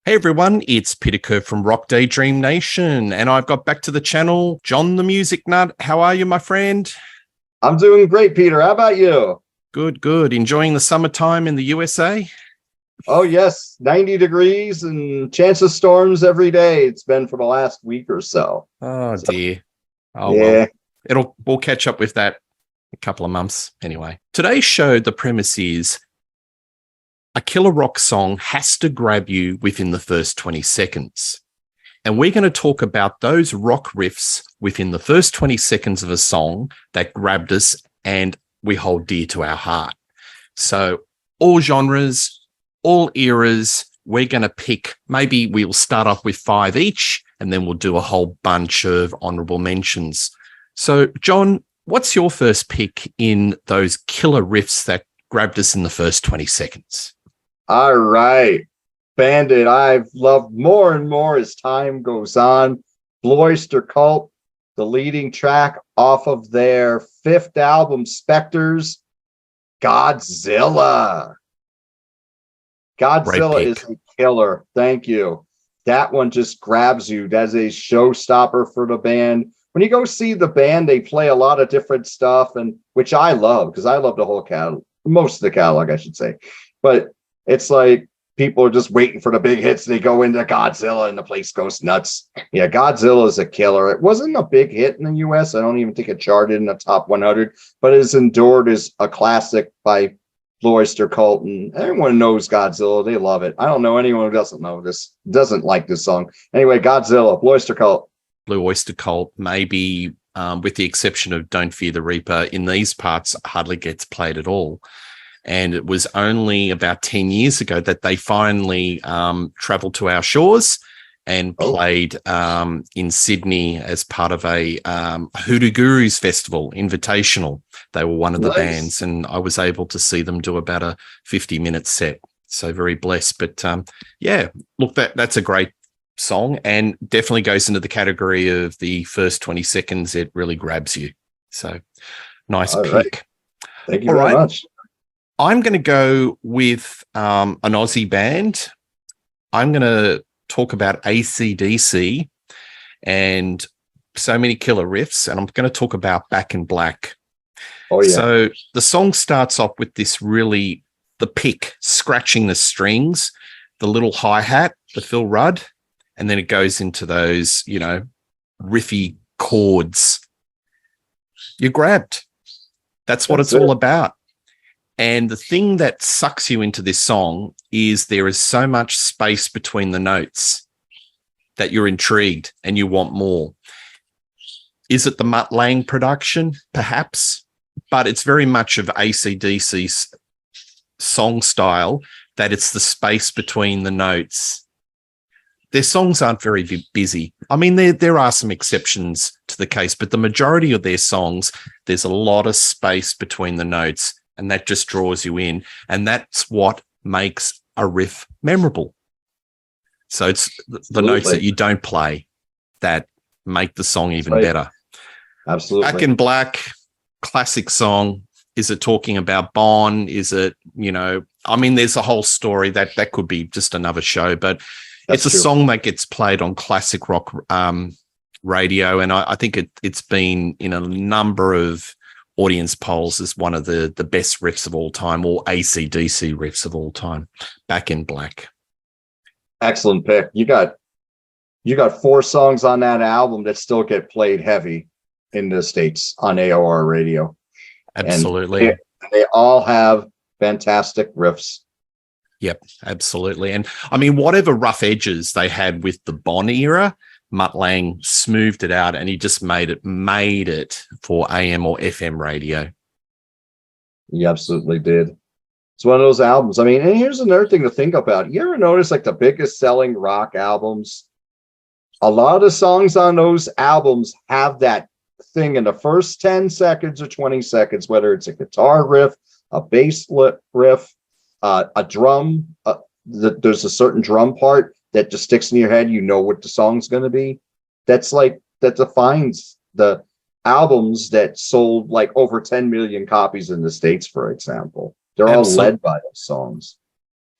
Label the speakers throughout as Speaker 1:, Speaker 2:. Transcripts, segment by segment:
Speaker 1: Hey everyone, it's Peter Kerr from Daydream Nation, and I've got back to the channel, John the Music Nut. How are you, my friend?
Speaker 2: I'm doing great, Peter. How about you?
Speaker 1: Good, good. Enjoying the summertime in the USA?
Speaker 2: Oh, yes. 90 degrees and chance of storms every day. It's been for the last week or so.
Speaker 1: Oh dear. Oh
Speaker 2: Yeah.
Speaker 1: well. We'll catch up with that in a couple of months anyway. Today's show, the premise is a killer rock song has to grab you within the first 20 seconds. And we're going to talk about those rock riffs within the first 20 seconds of a song that grabbed us and we hold dear to our heart. So all genres, all eras, we're going to pick, maybe we'll start off with 5 each, and then we'll do a whole bunch of honorable mentions. So, John, what's your first pick in those killer riffs that grabbed us in the first 20 seconds?
Speaker 2: All right. Bandit, I've loved more and more as time goes on. Floyd Cult, the leading track off of their 5th album, Spectres, Godzilla. Godzilla is a killer. Thank you. That one just grabs you. That's a showstopper for the band. When you go see the band, they play a lot of different stuff, and which I love because I love the whole catalog, most of the catalog, I should say. But it's like people are just waiting for the big hits. They go into Godzilla and the place goes nuts. Yeah, Godzilla is a killer. It wasn't a big hit in the US. I don't even think it charted in the top 100, but it's endured as a classic by Floyd Cult, and everyone knows Godzilla. They love it. I don't know anyone who doesn't like this song. Anyway, Godzilla, Floyd Cult.
Speaker 1: Blue Oyster Cult, maybe with the exception of Don't Fear the Reaper, in these parts hardly gets played at all. And it was only about 10 years ago that they finally traveled to our shores and played in Sydney as part of a Hoodoo Gurus Festival Invitational. They were one of the bands, and I was able to see them do about a 50-minute set. So very blessed. But yeah, look, that's a great song and definitely goes into the category of the first 20 seconds. It really grabs you. So nice pick.
Speaker 2: Right. Thank you very much.
Speaker 1: I'm going to go with an Aussie band. I'm going to talk about AC/DC and so many killer riffs, and I'm going to talk about Back in Black. Oh, yeah. So the song starts off with this the pick scratching the strings, the little hi-hat, the Phil Rudd, and then it goes into those, riffy chords. You're grabbed. That's what it's all about. And the thing that sucks you into this song is there is so much space between the notes that you're intrigued and you want more. Is it the Mutt Lange production? Perhaps. But it's very much of AC/DC's song style that it's the space between the notes. Their songs aren't very busy. I mean, there are some exceptions to the case, but the majority of their songs, there's a lot of space between the notes. And that just draws you in. And that's what makes a riff memorable. So it's the notes that you don't play that make the song even better.
Speaker 2: Absolutely.
Speaker 1: Back in Black, classic song. Is it talking about Bon? Is it, there's a whole story that could be just another show, but it's a song that gets played on classic rock radio. And I think it's been in a number of audience polls as one of the best riffs of all time, or AC/DC riffs of all time. Back in Black.
Speaker 2: Excellent pick. You got 4 songs on that album that still get played heavy in the States on AOR radio.
Speaker 1: Absolutely.
Speaker 2: And they all have fantastic riffs.
Speaker 1: Yep, absolutely. And I mean, whatever rough edges they had with the Bon era, Mutt Lange smoothed it out, and he just made it for AM or FM radio.
Speaker 2: He absolutely did. It's one of those albums. I mean, and here's another thing to think about. You ever notice like the biggest selling rock albums? A lot of the songs on those albums have that thing in the first 10 seconds or 20 seconds, whether it's a guitar riff, a bass riff, a drum. There's a certain drum part that just sticks in your head. You know what the song's going to be. That defines the albums that sold like over 10 million copies in the States, for example. They're all led by those songs.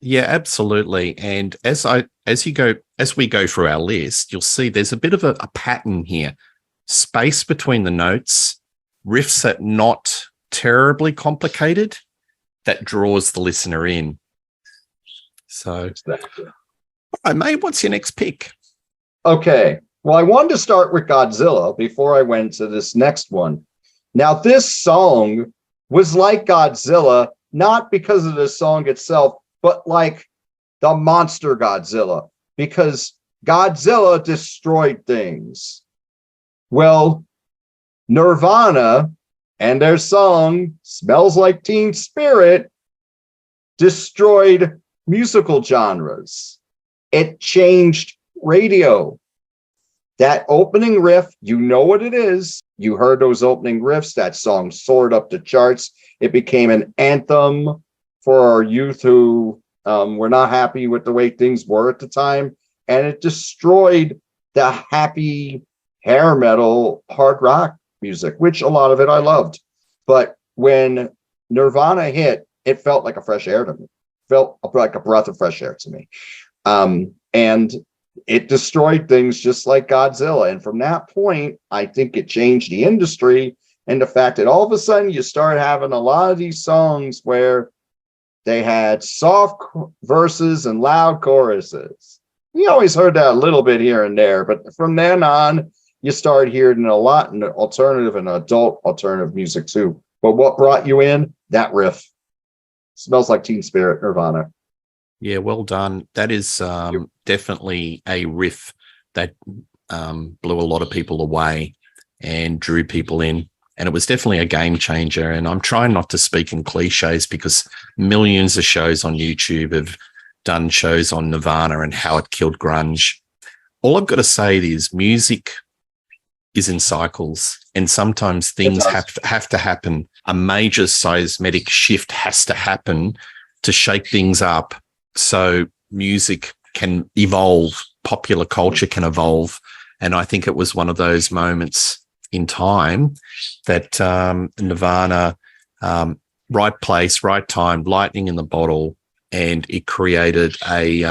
Speaker 1: Yeah, absolutely. And as we go through our list, you'll see there's a bit of a pattern here. Space between the notes, riffs that not terribly complicated, that draws the listener in. So,
Speaker 2: Exactly.
Speaker 1: all right, mate, what's your next pick?
Speaker 2: Okay. Well, I wanted to start with Godzilla before I went to this next one. Now, this song was like Godzilla, not because of the song itself, but like the monster Godzilla, because Godzilla destroyed things. Well, Nirvana and their song Smells Like Teen Spirit destroyed musical genres. It changed radio. That opening riff, you know what it is. You heard those opening riffs. That song soared up the charts. It became an anthem for our youth who were not happy with the way things were at the time. And it destroyed the happy hair metal hard rock music, which a lot of it I loved. But when Nirvana hit, it felt like a fresh air to me. Felt like a breath of fresh air to me. And it destroyed things just like Godzilla. And from that point, I think it changed the industry. And the fact that all of a sudden you start having a lot of these songs where they had soft verses and loud choruses. You always heard that a little bit here and there, but from then on, you start hearing a lot in alternative and adult alternative music too. But what brought you in? That riff. Smells Like Teen Spirit, Nirvana.
Speaker 1: Yeah, well done. That is definitely a riff that blew a lot of people away and drew people in. And it was definitely a game changer. And I'm trying not to speak in cliches because millions of shows on YouTube have done shows on Nirvana and how it killed grunge. All I've got to say is music is in cycles, and sometimes things have to happen. A major seismic shift has to happen to shake things up so music can evolve, popular culture can evolve. And I think it was one of those moments in time that Nirvana, right place, right time, lightning in the bottle, and it created a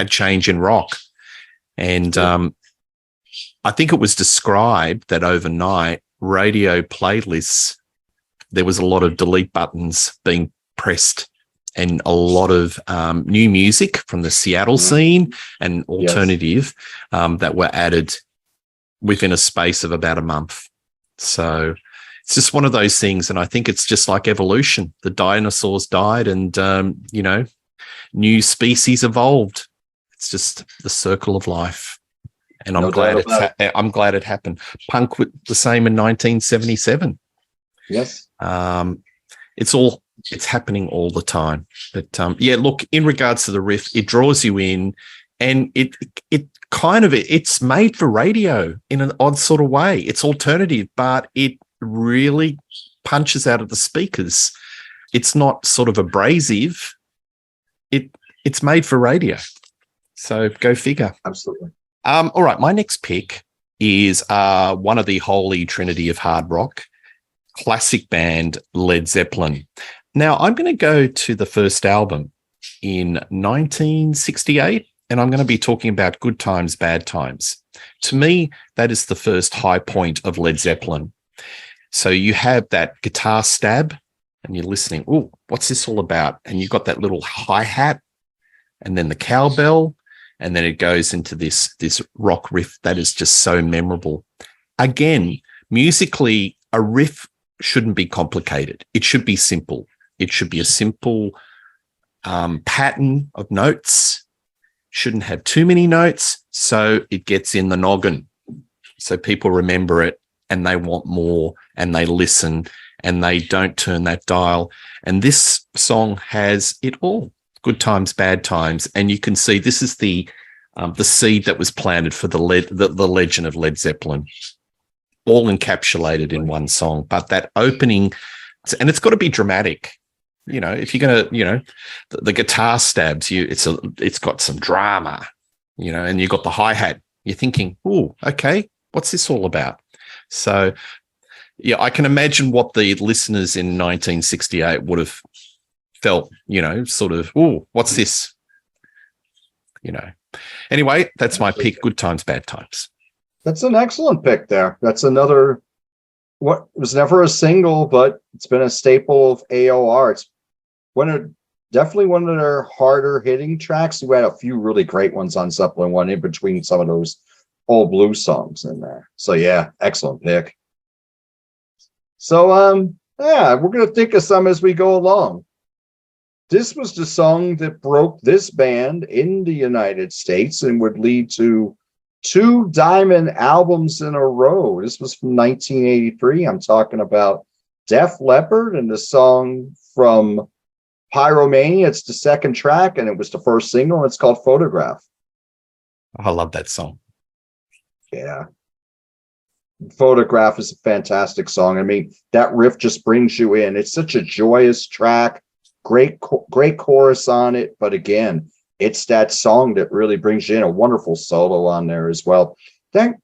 Speaker 1: change in rock. And I think it was described that overnight radio playlists, there was a lot of delete buttons being pressed and a lot of new music from the Seattle scene and alternative that were added within a space of about a month. So it's just one of those things. And I think it's just like evolution. The dinosaurs died and, new species evolved. It's just the circle of life. And I'm glad it happened. Punk was the same in 1977.
Speaker 2: Yes.
Speaker 1: It's happening all the time. But look, in regards to the riff, it draws you in, and it's made for radio in an odd sort of way. It's alternative, but it really punches out of the speakers. It's not sort of abrasive. It's made for radio. So go figure.
Speaker 2: Absolutely.
Speaker 1: All right, my next pick is one of the holy trinity of hard rock, classic band Led Zeppelin. Now, I'm going to go to the first album in 1968, and I'm going to be talking about Good Times, Bad Times. To me, that is the first high point of Led Zeppelin. So you have that guitar stab, and you're listening, oh, what's this all about? And you've got that little hi-hat, and then the cowbell, and then it goes into this rock riff that is just so memorable. Again, musically, a riff shouldn't be complicated. It should be simple. It should be a simple pattern of notes. Shouldn't have too many notes, so it gets in the noggin. So people remember it and they want more and they listen and they don't turn that dial. And this song has it all. Good times, bad times, and you can see this is the seed that was planted for the legend of Led Zeppelin, all encapsulated in one song. But that opening, and it's got to be dramatic. If you're gonna, the guitar stabs you. It's got some drama, and you've got the hi hat. You're thinking, oh, okay, what's this all about? So, yeah, I can imagine what the listeners in 1968 would have felt, sort of, oh, what's this? Anyway, that's my pick. Good times, bad times.
Speaker 2: That's an excellent pick there. That's another, what was never a single, but it's been a staple of AOR. It's definitely one of their harder hitting tracks. We had a few really great ones on Zeppelin 1 in between some of those old blues songs in there. So yeah, excellent pick. So we're gonna think of some as we go along. This was the song that broke this band in the United States and would lead to 2 diamond albums in a row. This was from 1983. I'm talking about Def Leppard and the song from Pyromania. It's the second track, and it was the first single. It's called Photograph.
Speaker 1: I love that song.
Speaker 2: Yeah. Photograph is a fantastic song. I mean, that riff just brings you in. It's such a joyous track. Great chorus on it. But again, it's that song that really brings you in. A wonderful solo on there as well. That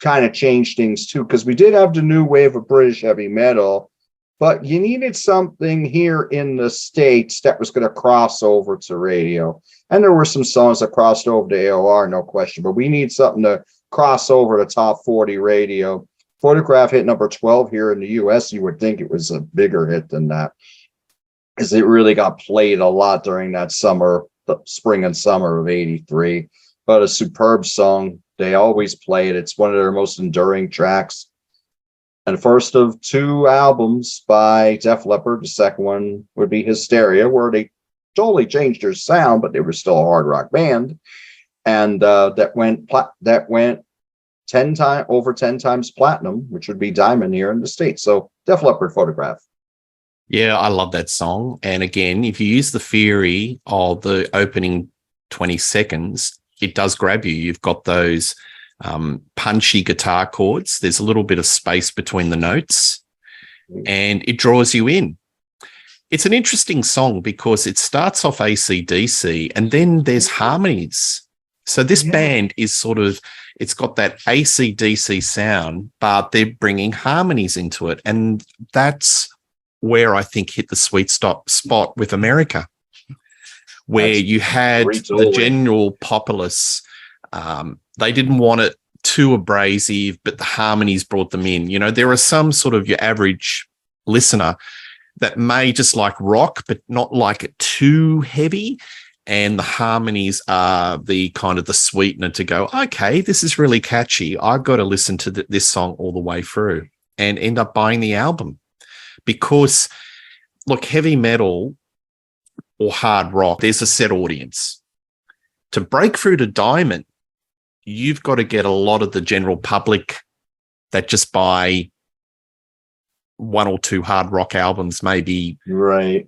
Speaker 2: kind of changed things too, because we did have the new wave of British heavy metal, but you needed something here in the States that was going to cross over to radio. And there were some songs that crossed over to AOR, no question, but we need something to cross over to top 40 radio. Photograph hit number 12 here in the US. You would think it was a bigger hit than that, because it really got played a lot during that summer, the spring and summer of 83. But a superb song. They always play it. It's one of their most enduring tracks. And the first of 2 albums by Def Leppard. The second one would be Hysteria, where they totally changed their sound, but they were still a hard rock band. And that went over 10 times platinum, which would be diamond here in the States. So Def Leppard, Photograph.
Speaker 1: Yeah, I love that song. And again, if you use the theory of the opening 20 seconds, it does grab you. You've got those punchy guitar chords. There's a little bit of space between the notes, and it draws you in. It's an interesting song because it starts off AC/DC, and then there's harmonies. So this band is sort of, it's got that AC/DC sound, but they're bringing harmonies into it. And that's where I think hit the sweet spot with America, where you had the general populace. They didn't want it too abrasive, but the harmonies brought them in. There are some sort of your average listener that may just like rock, but not like it too heavy. And the harmonies are the kind of the sweetener to go, okay, this is really catchy. I've got to listen to this song all the way through and end up buying the album. Because, look, heavy metal or hard rock, there's a set audience. To break through to diamond, you've got to get a lot of the general public that just buy 1 or 2 hard rock albums maybe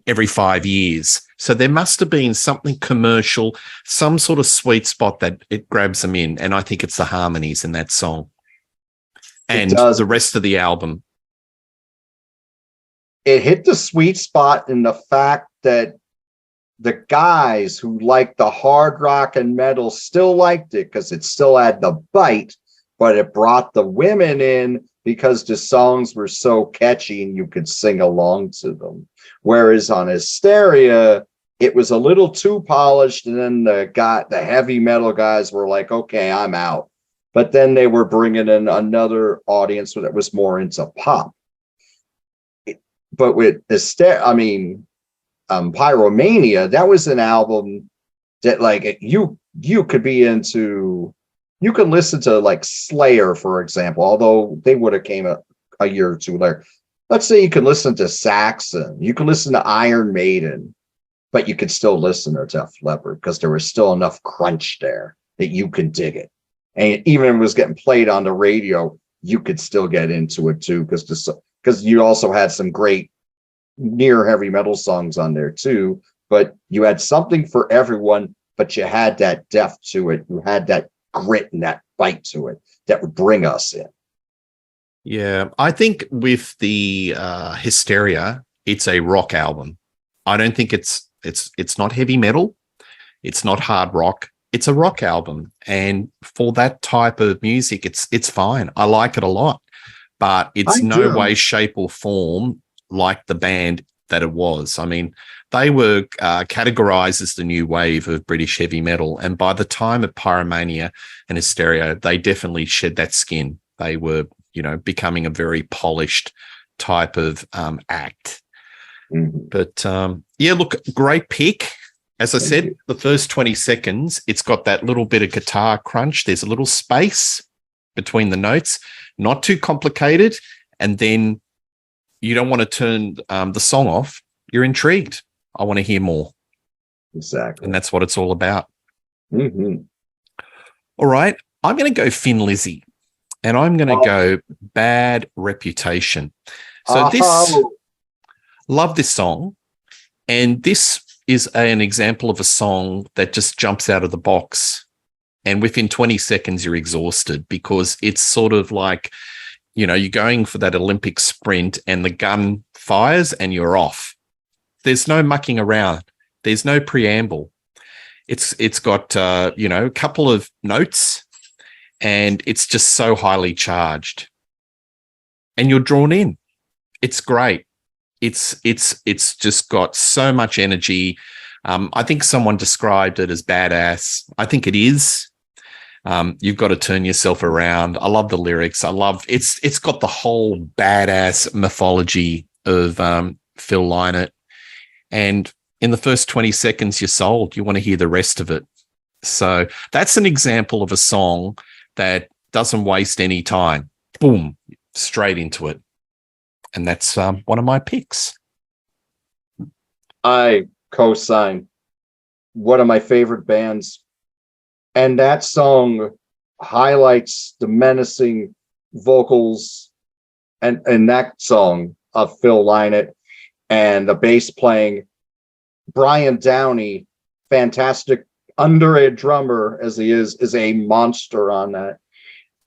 Speaker 1: every 5 years. So there must have been something commercial, some sort of sweet spot that it grabs them in. And I think it's the harmonies in that song and the rest of the album.
Speaker 2: It hit the sweet spot in the fact that the guys who liked the hard rock and metal still liked it because it still had the bite, but it brought the women in because the songs were so catchy and you could sing along to them. Whereas on Hysteria, it was a little too polished, and then the heavy metal guys were like, okay, I'm out. But then they were bringing in another audience that was more into pop. But with Pyromania, that was an album that like you could be into. You could listen to like Slayer, for example, although they would have came a year or two later. Let's say you could listen to Saxon, you could listen to Iron Maiden, but you could still listen to Def Leppard because there was still enough crunch there that you could dig it. And even if it was getting played on the radio, you could still get into it too, because you also had some great near heavy metal songs on there too. But you had something for everyone, but you had that depth to it. You had that grit and that bite to it that would bring us in.
Speaker 1: Yeah, I think with the Hysteria, it's a rock album. I don't think it's not heavy metal. It's not hard rock. It's a rock album. And for that type of music, it's fine. I like it a lot. But it's no way, shape, or form like the band that it was. I mean, they were categorized as the new wave of British heavy metal. And by the time of Pyromania and Hysteria, they definitely shed that skin. They were, becoming a very polished type of act.
Speaker 2: Mm-hmm.
Speaker 1: But look, great pick. As I said, the first 20 seconds, it's got that little bit of guitar crunch. There's a little space between the notes, not too complicated. And then you don't want to turn the song off. You're intrigued. I want to hear more.
Speaker 2: Exactly.
Speaker 1: And that's what it's all about.
Speaker 2: Mm-hmm.
Speaker 1: All right. I'm going to go Thin Lizzy, and I'm going to go Bad Reputation. So love this song. And this is an example of a song that just jumps out of the box. And within 20 seconds, you're exhausted because it's sort of like, you're going for that Olympic sprint and the gun fires and you're off. There's no mucking around. There's no preamble. It's got, a couple of notes and it's just so highly charged. And you're drawn in. It's great. It's just got so much energy. I think someone described it as badass. I think it is. You've got to turn yourself around. I love the lyrics. It's got the whole badass mythology of Phil Lynott. And in the first 20 seconds, you're sold. You want to hear the rest of it. So that's an example of a song that doesn't waste any time. Boom, straight into it. And that's one of my picks.
Speaker 2: I co-sign. One of my favorite bands. And that song highlights the menacing vocals and that song of Phil Lynott and the bass playing. Brian Downey, fantastic underrated drummer as he is a monster on that.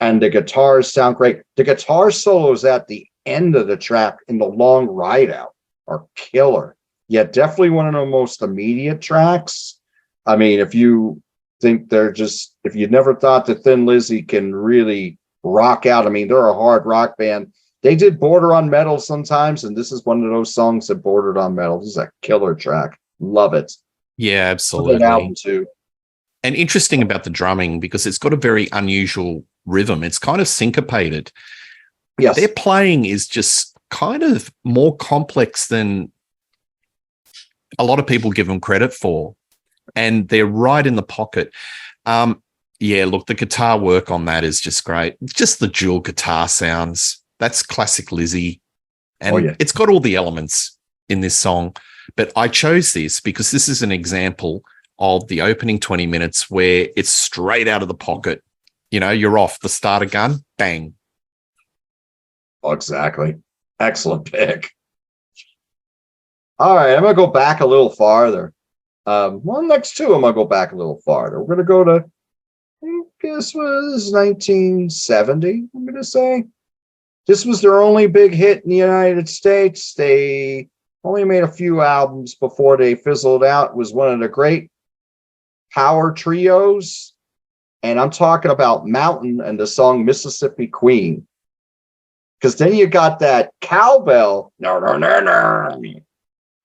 Speaker 2: And the guitars sound great. The guitar solos at the end of the track in the long ride out are killer. Yeah, definitely one of the most immediate tracks. I mean, if you think if you never thought that Thin Lizzy can really rock out, I mean, they're a hard rock band. They did border on metal sometimes, and this is one of those songs that bordered on metal. This is a killer track. Love it.
Speaker 1: Yeah, absolutely.
Speaker 2: Love that album too.
Speaker 1: And interesting about the drumming because it's got a very unusual rhythm. It's kind of syncopated.
Speaker 2: Yes.
Speaker 1: Their playing is just kind of more complex than a lot of people give them credit for. And they're right in the pocket. Look, the guitar work on that is just great. Just the dual guitar sounds. That's classic Lizzy. And It's got all the elements in this song. But I chose this because this is an example of the opening 20 minutes where it's straight out of the pocket. You're off the starter gun, bang.
Speaker 2: Oh, exactly. Excellent pick. All right, I'm going to go back a little farther. Next two, I'm going to go back a little farther. We're going to go to, I guess was 1970, I'm going to say. This was their only big hit in the United States. They only made a few albums before they fizzled out. It was one of the great power trios. And I'm talking about Mountain and the song Mississippi Queen. Because then you got that cowbell. No, no, no, no.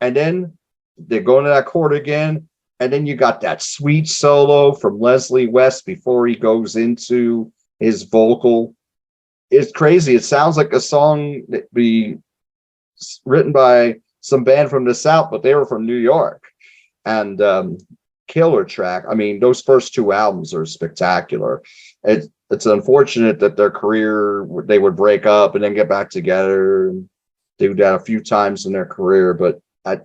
Speaker 2: And then they go into that chord again. And then you got that sweet solo from Leslie West before he goes into his vocal. It's crazy. It sounds like a song that be written by some band from the South, but they were from New York. And killer track. I mean, those first two albums are spectacular. It's unfortunate that their career, they would break up and then get back together and do that a few times in their career. But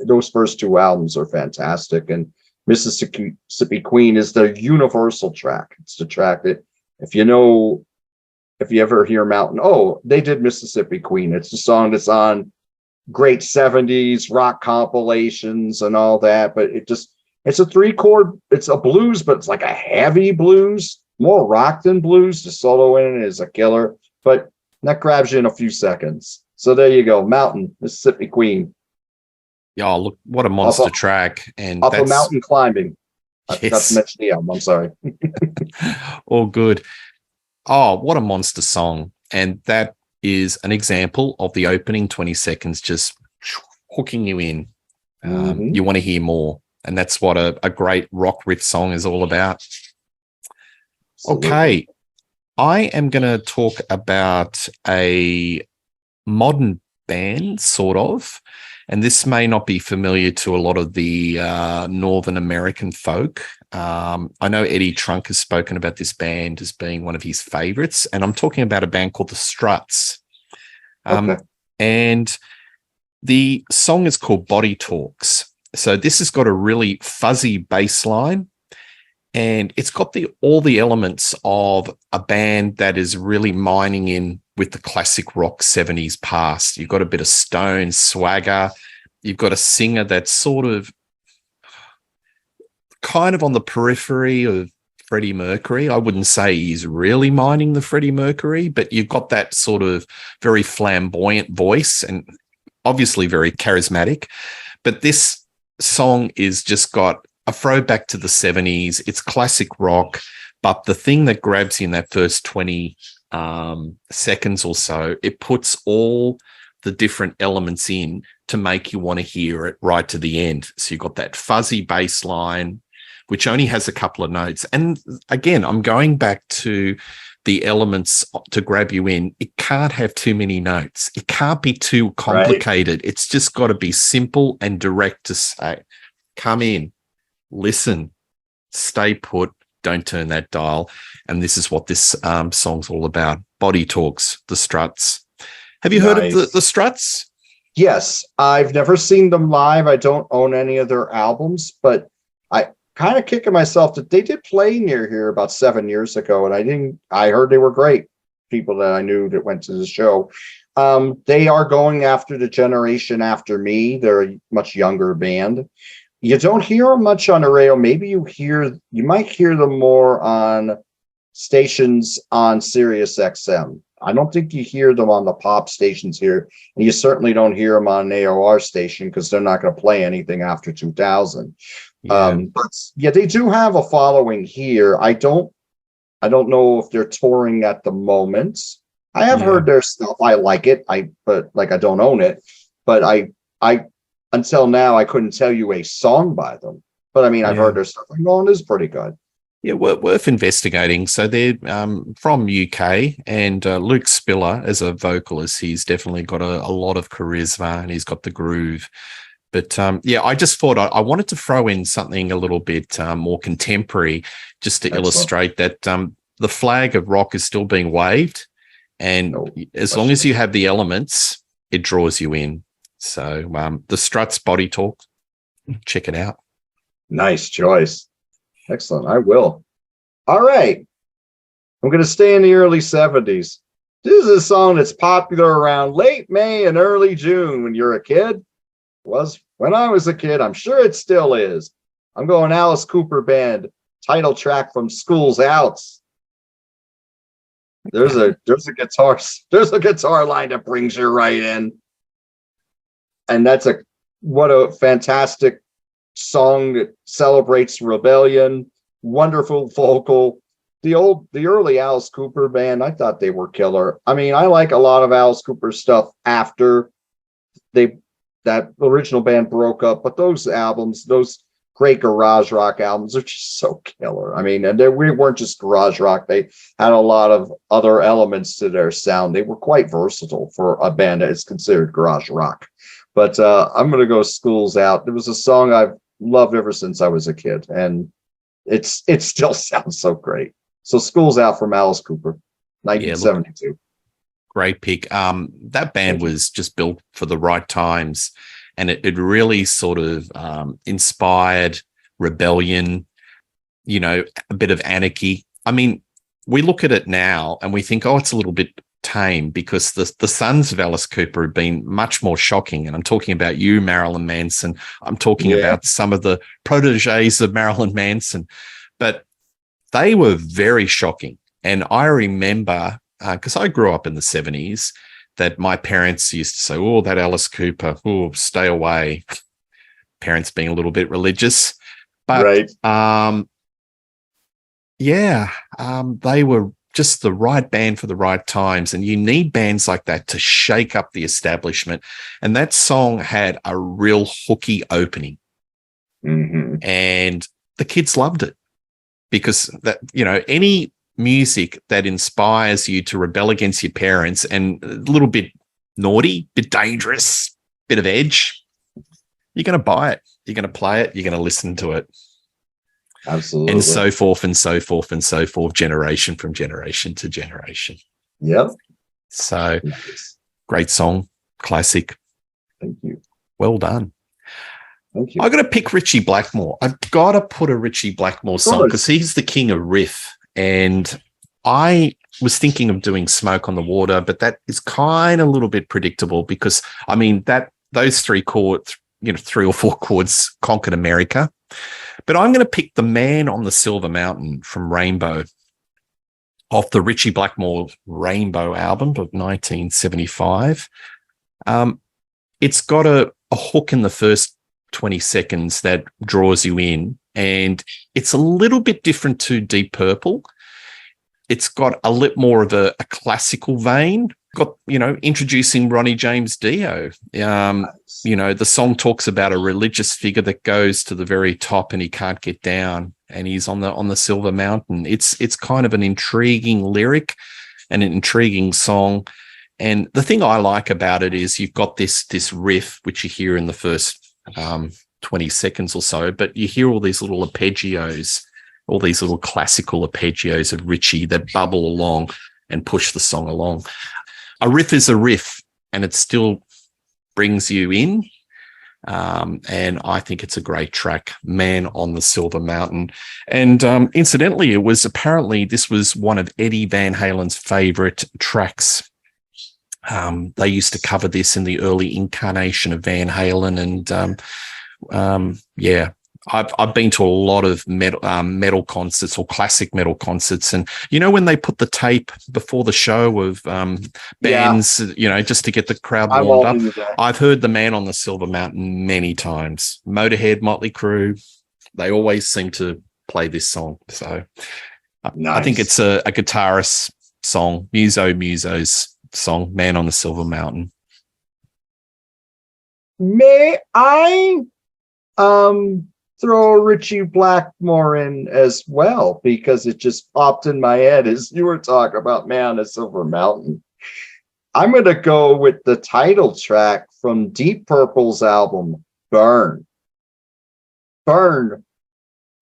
Speaker 2: those first two albums are fantastic. And Mississippi Queen is the universal track. It's the track that if you ever hear Mountain, they did Mississippi Queen. It's the song that's on great 70s rock compilations and all that. But it's a 3-chord, it's a blues, but it's like a heavy blues, more rock than blues. The solo in it is a killer, but that grabs you in a few seconds. So there you go. Mountain, Mississippi Queen.
Speaker 1: Yeah, look, what a monster track. And
Speaker 2: off of Mountain Climbing. I
Speaker 1: Yes.
Speaker 2: forgot to mention the album. I'm sorry.
Speaker 1: All good. Oh, what a monster song. And that is an example of the opening 20 seconds just hooking you in.
Speaker 2: Mhm.
Speaker 1: You want to hear more. And that's what a great rock riff song is all about.
Speaker 2: Absolutely.
Speaker 1: Okay. I am going to talk about a modern band, sort of. And this may not be familiar to a lot of the Northern American folk. I know Eddie Trunk has spoken about this band as being one of his favorites. And I'm talking about a band called the Struts.
Speaker 2: Okay.
Speaker 1: And the song is called Body Talks. So this has got a really fuzzy bass line, and it's got all the elements of a band that is really mining in with the classic rock 70s past. You've got a bit of Stone swagger. You've got a singer that's sort of kind of on the periphery of Freddie Mercury. I wouldn't say he's really mining the Freddie Mercury, but you've got that sort of very flamboyant voice and obviously very charismatic. But this song is just got a throwback to the 70s. It's classic rock, but the thing that grabs you in that first 20 seconds or so, it puts all the different elements in to make you want to hear it right to the end. So you've got that fuzzy bass line, which only has a couple of notes. And again, I'm going back to the elements to grab you in. It can't have too many notes. It can't be too complicated. Right. It's just got to be simple and direct to say, come in, listen, stay put, don't turn that dial. And this is what this song's all about. Body Talks, the Struts. Have you heard of the Struts?
Speaker 2: Yes, I've never seen them live. I don't own any of their albums, but I kind of kicking myself that they did play near here about 7 years ago, and I heard they were great. People that I knew that went to the show. They are going after the generation after me. They're a much younger band. You don't hear them much on the radio. Maybe you might hear them more on stations on Sirius XM. I don't think you hear them on the pop stations here, and you certainly don't hear them on an AOR station because they're not going to play anything after 2000.
Speaker 1: Yeah.
Speaker 2: But yeah, they do have a following here. I don't know if they're touring at the moment. I have heard their stuff. I like it. But I don't own it. But I until now I couldn't tell you a song by them. But I mean, I've heard their stuff. I'm going, it is pretty good.
Speaker 1: Yeah, worth investigating. So they're from UK, and Luke Spiller, as a vocalist, he's definitely got a lot of charisma and he's got the groove. But I just thought I wanted to throw in something a little bit more contemporary, just to illustrate that the flag of rock is still being waved, and as long as you have the elements, it draws you in. So the Struts, Body Talk, check it out.
Speaker 2: Nice choice. Excellent. I will. All right. I'm going to stay in the early 70s. This is a song that's popular around late May and early June when you're a kid. Was when I was a kid. I'm sure it still is. I'm going Alice Cooper Band, title track from School's Out. There's a guitar line that brings you right in. And what a fantastic song that celebrates rebellion. Wonderful vocal. The early Alice Cooper Band, I thought they were killer. I mean, I like a lot of Alice Cooper stuff after that original band broke up, but those albums, those great garage rock albums, are just so killer. I mean, and we weren't just garage rock. They had a lot of other elements to their sound. They were quite versatile for a band that is considered garage rock. But I'm going to go School's Out. It was a song I've loved ever since I was a kid, and it still sounds so great. So School's Out from Alice Cooper, 1972.
Speaker 1: Great pick. That band was just built for the right times, and it really sort of inspired rebellion, a bit of anarchy. I mean, we look at it now and we think, it's a little bit tame, because the sons of Alice Cooper have been much more shocking. And I'm talking about you, Marilyn Manson. I'm talking about some of the proteges of Marilyn Manson, but they were very shocking. And I remember, because I grew up in the 70s, that my parents used to say, that Alice Cooper, stay away. Parents being a little bit religious. But they were just the right band for the right times. And you need bands like that to shake up the establishment. And that song had a real hooky opening.
Speaker 2: Mm-hmm.
Speaker 1: And the kids loved it because that, any music that inspires you to rebel against your parents and a little bit naughty, bit dangerous, bit of edge, you're going to buy it. You're going to play it. You're going to listen to it.
Speaker 2: Absolutely.
Speaker 1: And so forth and so forth and so forth, generation from generation to generation.
Speaker 2: Yep.
Speaker 1: So
Speaker 2: nice.
Speaker 1: Great song, classic.
Speaker 2: Thank you.
Speaker 1: Well done.
Speaker 2: Thank you.
Speaker 1: I got to pick Richie Blackmore. I've got to put a Richie Blackmore song because he's the king of riff. And I was thinking of doing Smoke on the Water, but that is kind of a little bit predictable because, I mean, those three chords, 3 or 4 chords conquered America. But I'm going to pick The Man on the Silver Mountain from Rainbow, off the Richie Blackmore Rainbow album of 1975. It's got a hook in the first 20 seconds that draws you in, and it's a little bit different to Deep Purple. It's got a little more of a classical vein. Got, introducing Ronnie James Dio. The song talks about a religious figure that goes to the very top and he can't get down, and he's on the Silver Mountain. It's kind of an intriguing lyric and an intriguing song. And the thing I like about it is you've got this riff, which you hear in the first 20 seconds or so, but you hear all these little arpeggios, all these little classical arpeggios of Richie that bubble along and push the song along. A riff is a riff, and it still brings you in. And I think it's a great track, Man on the Silver Mountain. And incidentally, this was one of Eddie Van Halen's favorite tracks. They used to cover this in the early incarnation of Van Halen. And I've been to a lot of metal concerts or classic metal concerts, and when they put the tape before the show of bands, just to get the crowd warmed up. I've heard The Man on the Silver Mountain many times. Motorhead, Motley Crue, they always seem to play this song. So nice. I think it's a guitarist song, Muso's song, Man on the Silver Mountain.
Speaker 2: May I throw Richie Blackmore in as well, because it just popped in my head as you were talking about Man on the Silver Mountain. I'm going to go with the title track from Deep Purple's album, Burn. Burn,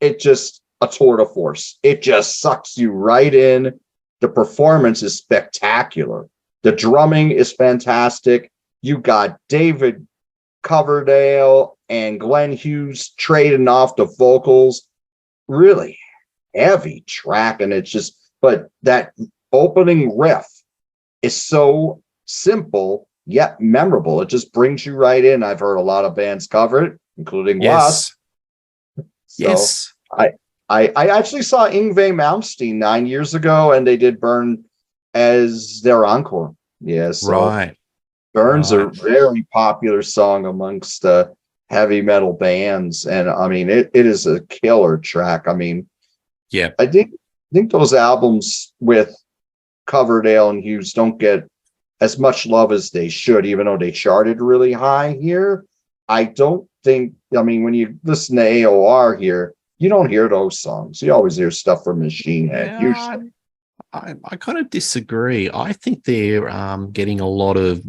Speaker 2: it just a tour de force. It just sucks you right in. The performance is spectacular. The drumming is fantastic. You got David Coverdale and Glenn Hughes trading off the vocals. Really heavy track, and it's just, but that opening riff is so simple yet memorable. It just brings you right in. I've heard a lot of bands cover it, including Wasp.
Speaker 1: Yes.
Speaker 2: I actually saw Yngwie Malmsteen 9 years ago, and they did Burn as their encore. Yes,
Speaker 1: right.
Speaker 2: Burn's a very popular song amongst heavy metal bands, and I mean it is a killer track. I mean,
Speaker 1: yeah,
Speaker 2: I think those albums with Coverdale and Hughes don't get as much love as they should, even though they charted really high here. I don't think. I mean, when you listen to AOR here, you don't hear those songs. You always hear stuff from Machine Head. Usually.
Speaker 1: I kind of disagree. I think they're getting a lot of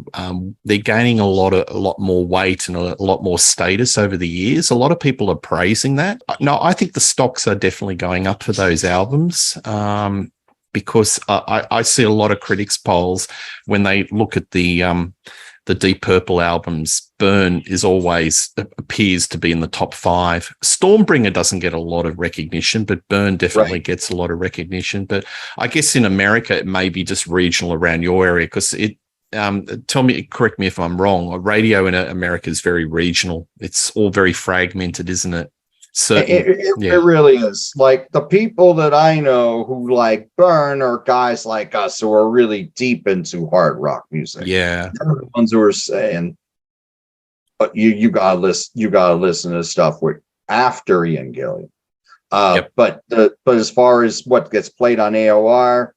Speaker 1: they're gaining a lot more weight and a lot more status over the years. A lot of people are praising that. No, I think the stocks are definitely going up for those albums because I see a lot of critics polls when they look at the Deep Purple albums. Burn is always appears to be in the top 5. Stormbringer doesn't get a lot of recognition, but Burn definitely gets a lot of recognition. But I guess in America, it may be just regional around your area because it. Correct me if I'm wrong. Radio in America is very regional. It's all very fragmented, isn't it?
Speaker 2: It really is. Like the people that I know who like Burn are guys like us who are really deep into hard rock music.
Speaker 1: Yeah,
Speaker 2: they're the ones who are saying, "But you gotta listen to stuff with after Ian Gillan." But as far as what gets played on AOR,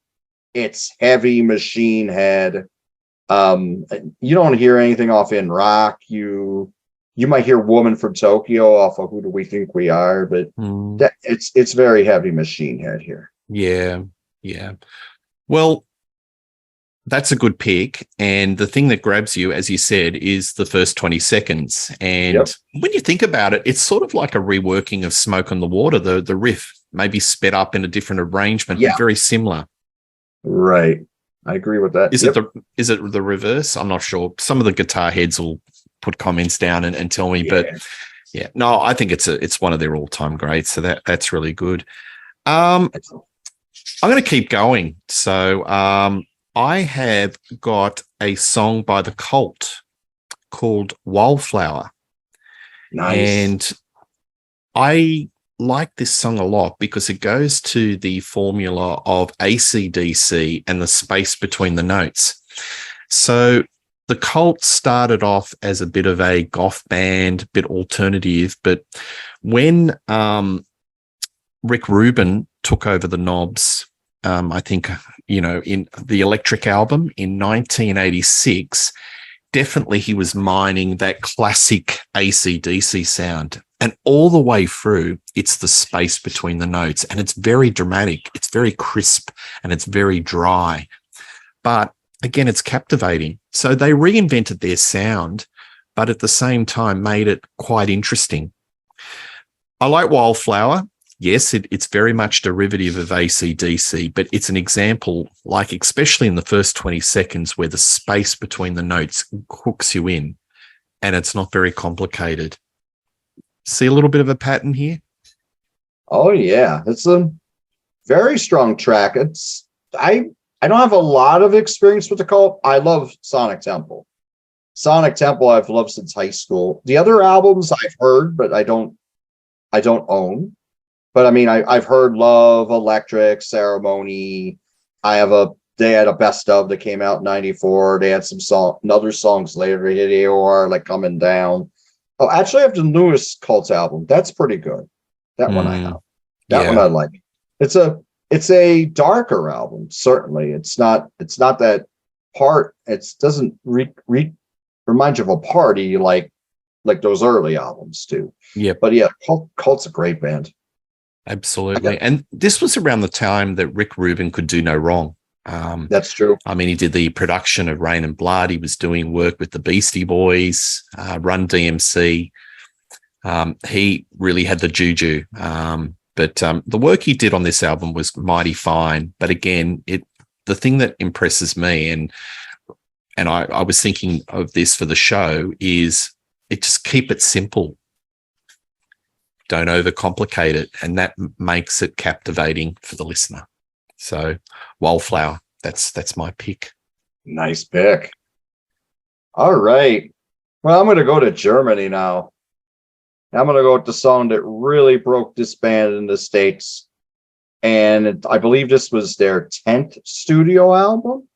Speaker 2: It's heavy Machine Head. You don't hear anything off In Rock. You might hear Woman from Tokyo off of Who Do We Think We Are, but it's very heavy Machine Head here.
Speaker 1: Yeah. Well, that's a good pick. And the thing that grabs you, as you said, is the first 20 seconds. And when you think about it, it's sort of like a reworking of Smoke on the Water, the riff, maybe sped up in a different arrangement, but very similar.
Speaker 2: Right. I agree with that.
Speaker 1: Is it the reverse? I'm not sure. Some of the guitar heads will put comments down and tell me, but no, I think it's one of their all-time greats. So that's really good. I'm going to keep going. So I have got a song by The Cult called Wildflower.
Speaker 2: Nice.
Speaker 1: And I like this song a lot because it goes to the formula of AC/DC and the space between the notes. So The Cult started off as a bit of a goth band, a bit alternative, but when Rick Rubin took over the knobs, I think, in the Electric album in 1986, definitely he was mining that classic AC/DC sound. And all the way through, it's the space between the notes. And it's very dramatic. It's very crisp and it's very dry. But again, it's captivating. So they reinvented their sound, but at the same time made it quite interesting. I like Wildflower. Yes, it's very much derivative of AC/DC, but it's an example, like especially in the first 20 seconds where the space between the notes hooks you in and it's not very complicated. See a little bit of a pattern here?
Speaker 2: Oh, yeah. It's a very strong track. I don't have a lot of experience with The Cult. I love Sonic Temple. Sonic Temple I've loved since high school. The other albums I've heard, but I don't own. But I mean, I've heard Love, Electric, Ceremony. They had a best of that came out in 94. They had other songs later, hit AOR, like Coming Down. Oh, actually I have the newest Cult album. That's pretty good. That one I have. That one I like. It's a darker album, certainly. It's not that part. It doesn't remind you of a party like those early albums do.
Speaker 1: Yeah.
Speaker 2: But yeah, Cult's a great band.
Speaker 1: Absolutely. And this was around the time that Rick Rubin could do no wrong.
Speaker 2: That's true.
Speaker 1: I mean, he did the production of Rain and Blood. He was doing work with the Beastie Boys, Run DMC. He really had the juju. But the work he did on this album was mighty fine. But again, the thing that impresses me, and I was thinking of this for the show, is just keep it simple. Don't overcomplicate it, and that makes it captivating for the listener. So, Wildflower, that's my pick.
Speaker 2: Nice pick. All right. Well, I'm going to go to Germany now. I'm going to go with the song that really broke this band in the States, and I believe this was their 10th studio album.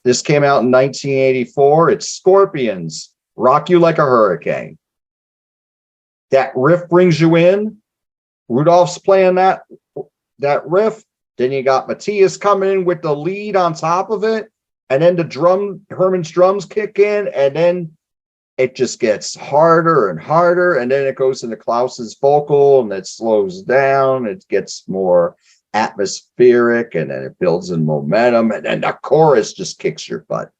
Speaker 2: This came out in 1984. It's Scorpions, Rock You Like a Hurricane. That riff brings you in. Rudolph's playing that riff. Then you got Matthias coming in with the lead on top of it. And then Herman's drums kick in. And then it just gets harder and harder. And then it goes into Klaus's vocal and it slows down. It gets more atmospheric and then it builds in momentum. And then the chorus just kicks your butt.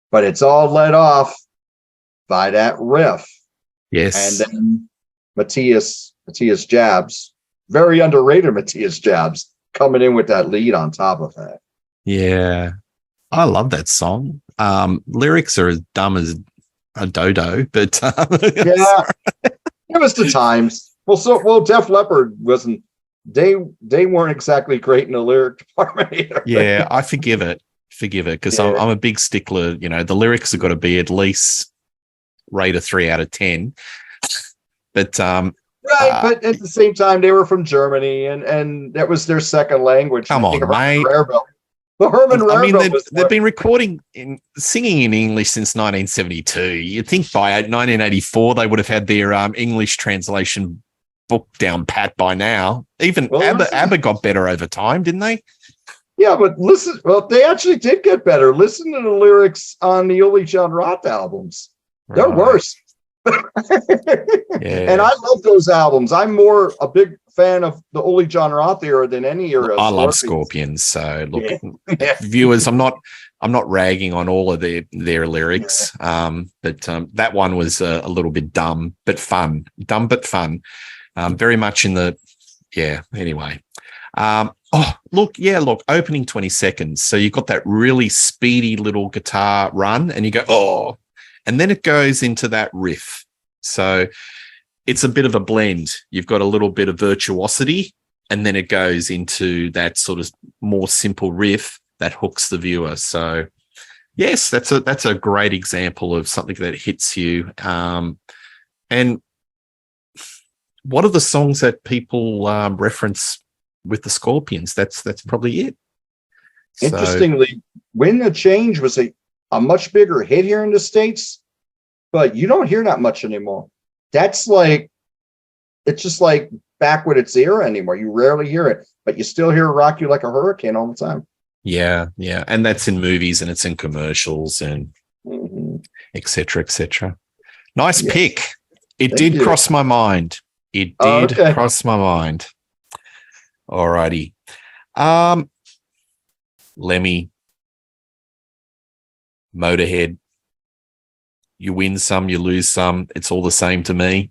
Speaker 2: But it's all led off by that riff.
Speaker 1: Yes.
Speaker 2: And then Matthias Jabs, very underrated Matthias Jabs, coming in with that lead on top of that.
Speaker 1: Yeah. I love that song. Lyrics are as dumb as a dodo, but
Speaker 2: yeah, it was the times. Well, Def Leppard wasn't. They weren't exactly great in the lyric department either.
Speaker 1: Yeah, I forgive it because I'm a big stickler. The lyrics have got to be at least rate a 3 out of 10. But
Speaker 2: but at the same time, they were from Germany, and that was their second language.
Speaker 1: Come on, mate.
Speaker 2: The Herman Rarebell
Speaker 1: they've been singing in English since 1972. You'd think by 1984 they would have had their English translation book down pat by now. Even ABBA got better over time, didn't they?
Speaker 2: Yeah, but listen, well, they actually did get better. Listen to the lyrics on the Uli John Roth albums. They're worse. And I love those albums. I'm more a big fan of the Uli John Roth era than any era.
Speaker 1: I love Scorpions. So look, viewers, I'm not ragging on all of their lyrics. But that one was a little bit dumb but fun. Very much in the anyway. Opening 20 seconds. So you've got that really speedy little guitar run and you go, oh, and then it goes into that riff. So it's a bit of a blend. You've got a little bit of virtuosity and then it goes into that sort of more simple riff that hooks the viewer. So yes, that's a great example of something that hits you. And what are the songs that people reference with the Scorpions? That's probably it.
Speaker 2: Interestingly, When the Change was a much bigger hit here in the States, but you don't hear that much anymore. That's like, it's just like back with its era anymore. You rarely hear it, but you still hear Rock You Like a Hurricane all the time.
Speaker 1: Yeah. And that's in movies and it's in commercials and et cetera, et cetera. Nice pick. It did cross my mind. It did cross my mind. All righty. Lemmy, Motorhead. You win some, you lose some. It's all the same to me.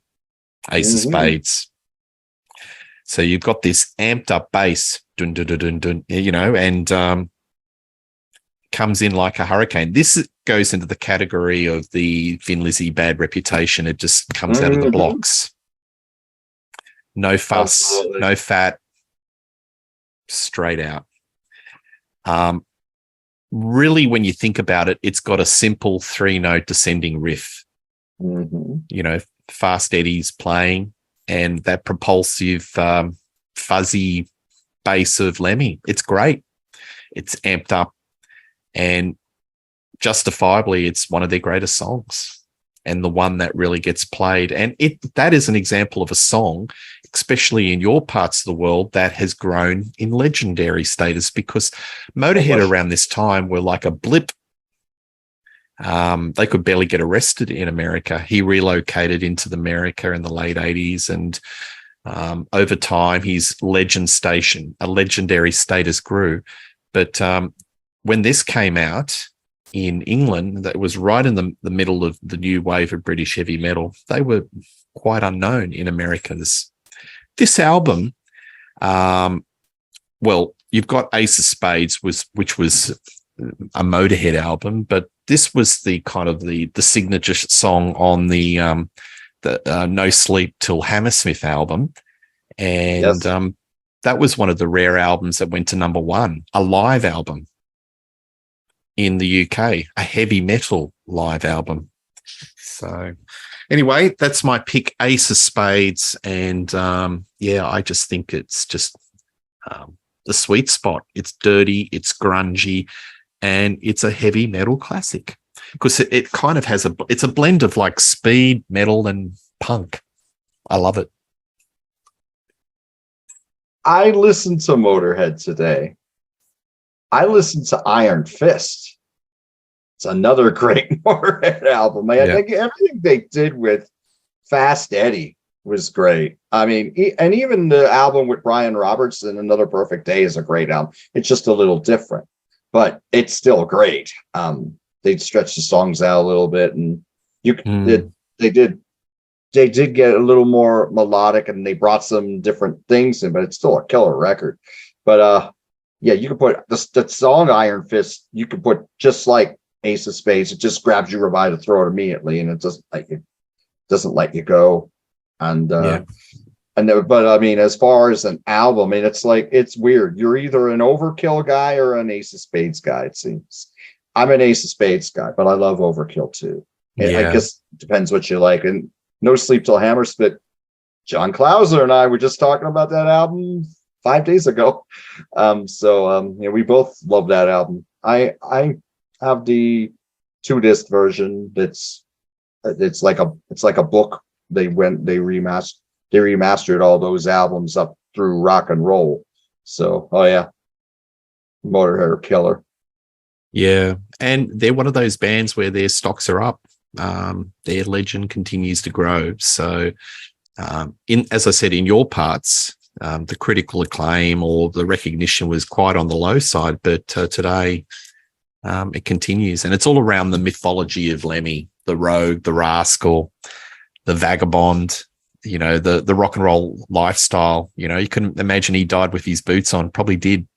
Speaker 1: Ace of Spades. So you've got this amped up bass, dun, dun, dun, dun, dun, and comes in like a hurricane. This goes into the category of the Thin Lizzy Bad Reputation. It just comes out of the blocks. No fuss, no fat, straight out. Really, when you think about it, it's got a simple 3-note descending riff. Fast eddies playing and that propulsive, fuzzy bass of Lemmy. It's great. It's amped up and justifiably, it's one of their greatest songs and the one that really gets played. And that is an example of a song, especially in your parts of the world, that has grown in legendary status because Motorhead around this time were like a blip. They could barely get arrested in America. He relocated into America in the late 80s and over time his legendary status grew. But when this came out in England, that was right in the middle of the new wave of British heavy metal. They were quite unknown in America. This album, you've got Ace of Spades, which was a Motorhead album, but this was the kind of the signature song on the No Sleep Till Hammersmith album, and that was one of the rare albums that went to number one, a live album in the UK, a heavy metal live album. So anyway, that's my pick, Ace of Spades. And I just think it's just the sweet spot. It's dirty, it's grungy, and it's a heavy metal classic because it kind of has it's a blend of like speed, metal, and punk. I love it.
Speaker 2: I listened to Motorhead today. I listened to Iron Fist. It's another great Motorhead album. I think everything they did with Fast Eddie was great. I mean, and even the album with Brian Robertson, Another Perfect Day, is a great album. It's just a little different, but it's still great. They stretched the songs out a little bit, and they did get a little more melodic, and they brought some different things in, but it's still a killer record. But you can put the song Iron Fist, you can put just like Ace of Spades. It just grabs you by the throat immediately, and it doesn't let you go. And but I mean, as far as an album, I mean, it's weird. You're either an Overkill guy or an Ace of Spades guy, it seems. I'm an Ace of Spades guy, but I love Overkill too. I guess it depends what you like. And No Sleep Till Hammersmith, John Clauser and I were just talking about that album 5 days ago. We both love that album. I have the 2-disc version. It's like a book. They remastered all those albums up through rock and roll. So Motorhead are killer.
Speaker 1: Yeah, and they're one of those bands where their stocks are up. Their legend continues to grow. So, as I said, in your parts, the critical acclaim or the recognition was quite on the low side, but today it continues, and it's all around the mythology of Lemmy, the rogue, the rascal, the vagabond. You know, the rock and roll lifestyle. You know, you can imagine he died with his boots on. Probably did.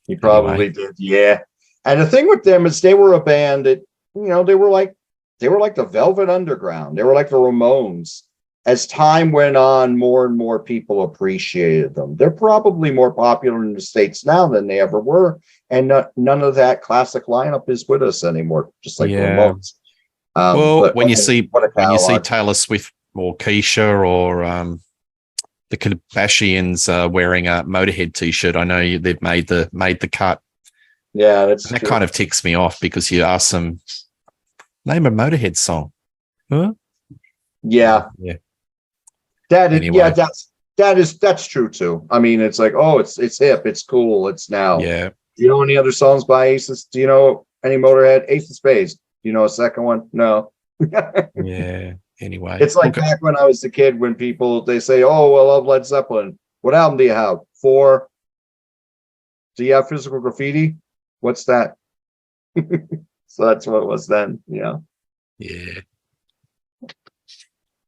Speaker 2: He probably did. Yeah. And the thing with them is they were a band that, they were like the Velvet Underground. They were like the Ramones. As time went on, more and more people appreciated them. They're probably more popular in the States now than they ever were. And none of that classic lineup is with us anymore, just like the Ramones.
Speaker 1: Well, when you see Taylor Swift or Keisha or the Kardashians wearing a Motorhead t-shirt, I know they've made the cut.
Speaker 2: Yeah,
Speaker 1: that kind of ticks me off because you ask them, name a Motorhead song. Huh?
Speaker 2: Yeah.
Speaker 1: Yeah.
Speaker 2: That's true too. I mean, it's like, oh, it's hip, it's cool, it's now.
Speaker 1: Yeah.
Speaker 2: Do you know any other songs by Aces? Do you know any Motorhead? Ace of Spades. Do you know a second one? No.
Speaker 1: Yeah. Anyway,
Speaker 2: it's like back when I was a kid, when they say, "Oh, well, I love Led Zeppelin. What album do you have? 4? Do you have Physical Graffiti? What's that?" So that's what it was then. Yeah.
Speaker 1: Yeah.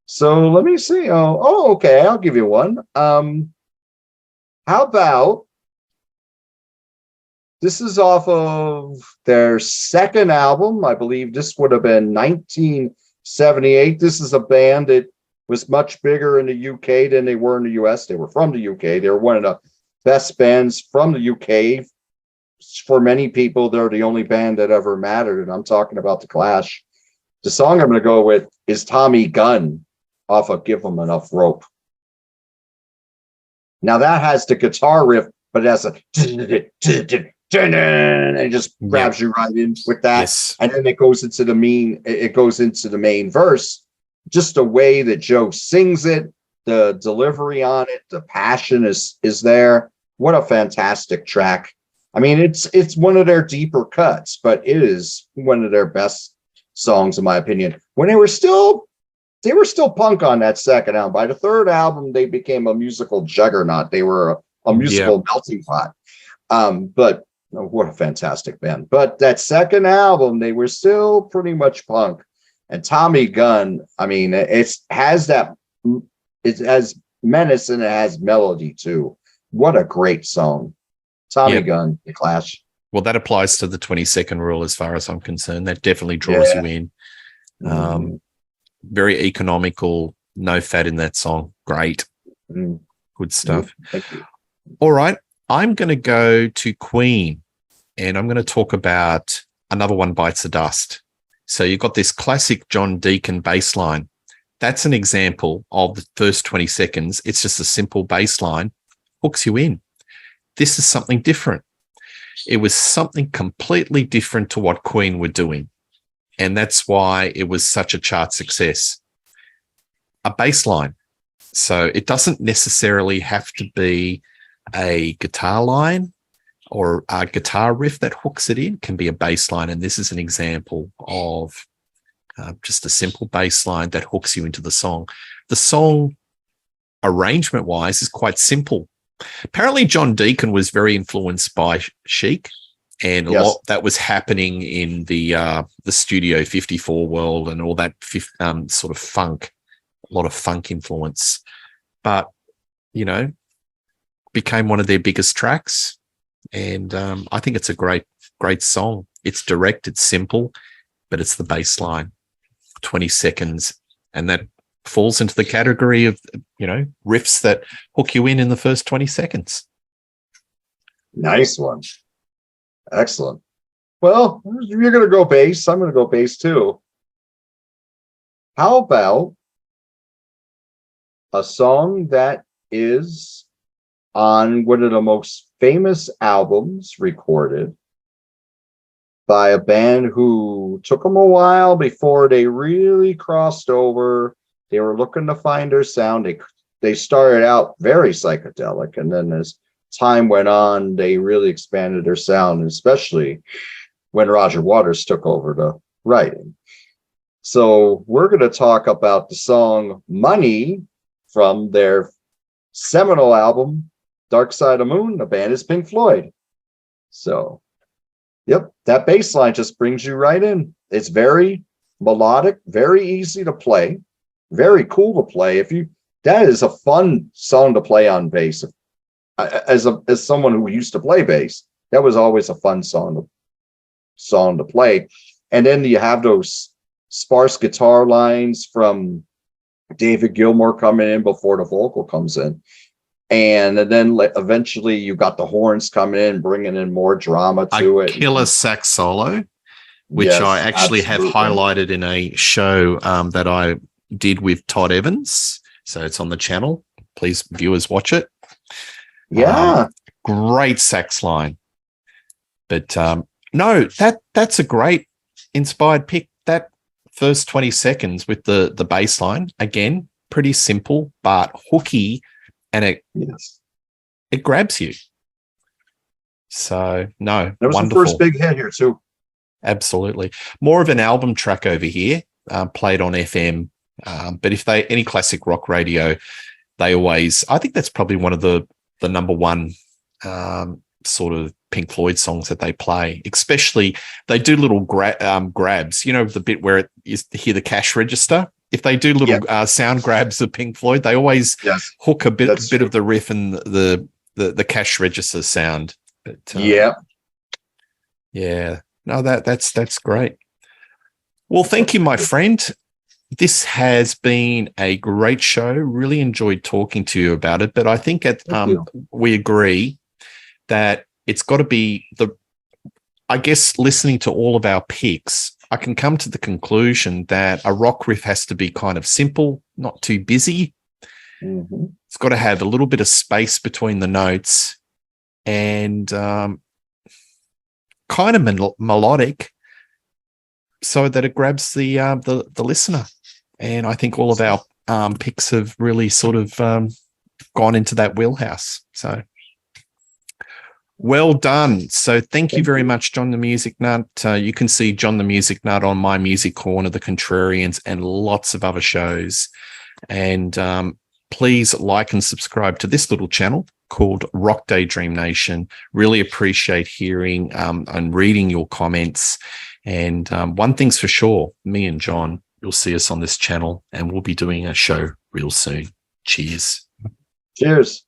Speaker 2: So let me see. Oh, okay. I'll give you one. How about this is off of their second album? I believe this would have been 1978. This is a band that was much bigger in the UK than they were in the US. They were from the UK. They were one of the best bands from the UK. For many people, they're the only band that ever mattered. And I'm talking about The Clash. The song I'm going to go with is Tommy Gunn off of Give 'Em Enough Rope. Now that has the guitar riff, but it has a and it just grabs you right in with that.
Speaker 1: Yes.
Speaker 2: And then it goes into the main verse. Just the way that Joe sings it, the delivery on it, the passion is there. What a fantastic track. I mean, it's one of their deeper cuts, but it is one of their best songs, in my opinion. When they were still punk on that second album. By the third album, they became a musical juggernaut. They were a musical melting pot. But what a fantastic band. But that second album, they were still pretty much punk. And Tommy Gunn, I mean, it has menace and it has melody too. What a great song. Tommy Gunn, The Clash.
Speaker 1: Well, that applies to the 20-second rule as far as I'm concerned. That definitely draws you in. Very economical, no fat in that song. Great. Good stuff.
Speaker 2: Thank you.
Speaker 1: All right. I'm going to go to Queen, and I'm going to talk about Another One Bites the Dust. So you've got this classic John Deacon bass line. That's an example of the first 20 seconds. It's just a simple bass line, hooks you in. This is something different. It was something completely different to what Queen were doing. And that's why it was such a chart success. A bass line. So it doesn't necessarily have to be a guitar line or a guitar riff that hooks it in. It can be a bass line. And this is an example of just a simple bass line that hooks you into the song. The song, arrangement-wise, is quite simple. Apparently, John Deacon was very influenced by Chic, and a lot that was happening in the Studio 54 world and all that sort of funk, a lot of funk influence. But, became one of their biggest tracks. And I think it's a great, great song. It's direct, it's simple, but it's the bass line, 20 seconds. And that falls into the category of, riffs that hook you in the first 20 seconds.
Speaker 2: Nice one. Excellent. Well, you're going to go bass. I'm going to go bass too. How about a song that is on one of the most famous albums recorded by a band who took them a while before they really crossed over. They were looking to find their sound. They started out very psychedelic, and then as time went on, they really expanded their sound, especially when Roger Waters took over the writing. So we're going to talk about the song Money from their seminal album, Dark Side of the Moon. The band is Pink Floyd. So, yep, that bass line just brings you right in. It's very melodic, very easy to play, very cool to play. That is a fun song to play on bass. As someone who used to play bass, that was always a fun song to play. And then you have those sparse guitar lines from David Gilmour coming in before the vocal comes in. And then eventually you got the horns coming in, bringing in more drama to it.
Speaker 1: Killer sax solo, which
Speaker 2: Yes,
Speaker 1: I actually
Speaker 2: absolutely.
Speaker 1: have highlighted in a show that I did with Todd Evans. So it's on the channel. Please, viewers, watch it.
Speaker 2: Yeah.
Speaker 1: Great sax line. But no, that's a great inspired pick. That first 20 seconds with the bass line, again, pretty simple, but hooky. And it grabs you. So, no,
Speaker 2: that was
Speaker 1: wonderful.
Speaker 2: the first big hit here, too.
Speaker 1: Absolutely. More of an album track over here, played on FM. But if any classic rock radio, they always, I think that's probably one of the number one sort of Pink Floyd songs that they play. Especially, they do little grabs, the bit where you hear the cash register. If they do little sound grabs of Pink Floyd, they always hook a bit of the riff and the cash register sound. But, yeah. No, that's great. Well, thank you, my friend. This has been a great show. Really enjoyed talking to you about it. But I think we agree that it's got to be I guess listening to all of our picks, I can come to the conclusion that a rock riff has to be kind of simple, not too busy. Mm-hmm. It's got to have a little bit of space between the notes and kind of melodic so that it grabs the listener. And I think all of our picks have really sort of gone into that wheelhouse. So well done. So thank you very much, John the Music Nut. You can see John the Music Nut on My Music Corner, The Contrarians, and lots of other shows. And please like and subscribe to this little channel called Rock Daydream Nation. Really appreciate hearing and reading your comments. And one thing's for sure, me and John, you'll see us on this channel, and we'll be doing a show real soon. Cheers.
Speaker 2: Cheers.